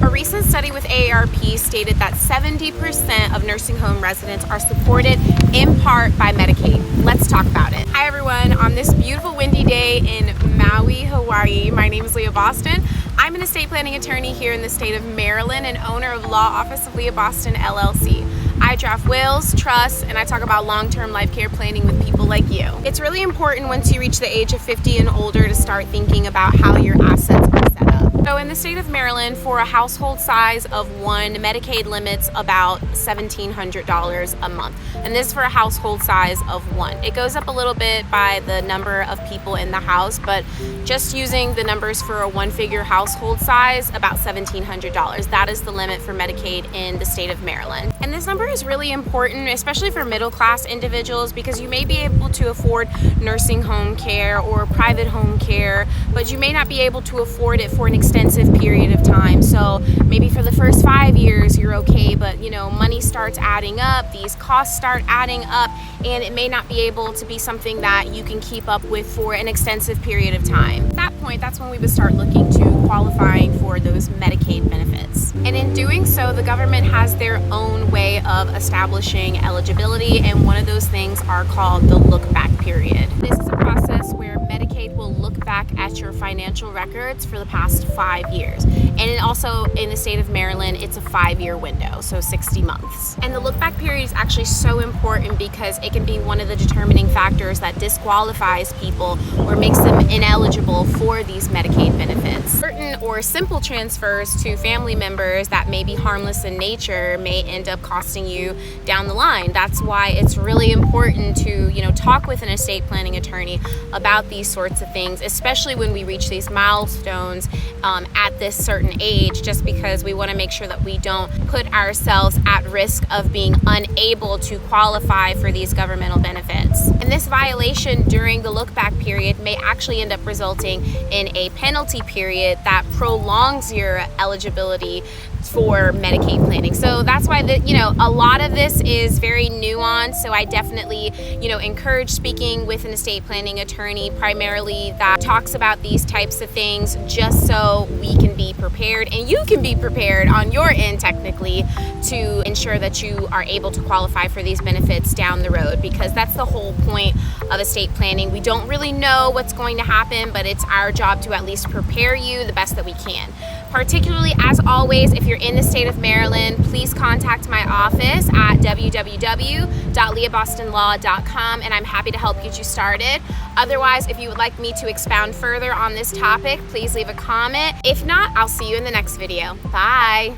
A recent study with AARP stated that 70% of nursing home residents are supported in part by Medicaid. Let's talk about it. Hi everyone, on this beautiful windy day in Maui, Hawaii, my name is Leah Boston. I'm an estate planning attorney here in the state of Maryland and owner of Law Office of Leah Boston, LLC. I draft wills, trusts, and I talk about long-term life care planning with people like you. It's really important once you reach the age of 50 and older to start thinking about how your assets are set up. So in the state of Maryland, for a household size of one, Medicaid limits about $1,700 a month. And this is for a household size of one. It goes up a little bit by the number of people in the house, but just using the numbers for a one-figure household size, about $1,700. That is the limit for Medicaid in the state of Maryland. And this number is really important, especially for middle-class individuals, because you may be able to afford nursing home care or private home care, but you may not be able to afford it for an extensive period of time. So maybe for the first 5 years you're okay, but money starts adding up, these costs start adding up, and it may not be able to be something that you can keep up with for an extensive period of time. At that point, that's when we would start looking to qualifying for those Medicaid benefits. And in doing so, the government has their own way of establishing eligibility, and one of those things are called the look back period. This is a process where Medicaid will look back at your financial records for the past 5 years. And also in the state of Maryland, it's a 5-year window, so 60 months. And the look back period is actually so important because it can be one of the determining factors that disqualifies people or makes them ineligible for these Medicaid benefits. Certain or simple transfers to family members that may be harmless in nature may end up costing you down the line. That's why it's really important to talk with an estate planning attorney about these sorts of things, especially when we reach these milestones at this certain age, just because we want to make sure that we don't put ourselves at risk of being unable to qualify for these governmental benefits. And this violation during the look back period may actually end up resulting in a penalty period that prolongs your eligibility for Medicaid planning. So that's why a lot of this is very nuanced. So I definitely encourage speaking with an estate planning attorney primarily that talks about these types of things, just so we can be prepared and you can be prepared on your end technically to ensure that you are able to qualify for these benefits down the road, because that's the whole point of estate planning. We don't really know what's going to happen, but it's our job to at least prepare you the best that we can. Particularly, as always, if you're in the state of Maryland, please contact my office at www.leahbostonlaw.com, and I'm happy to help get you started. Otherwise, if you would like me to expound further on this topic, please leave a comment. If not, I'll see you in the next video. Bye.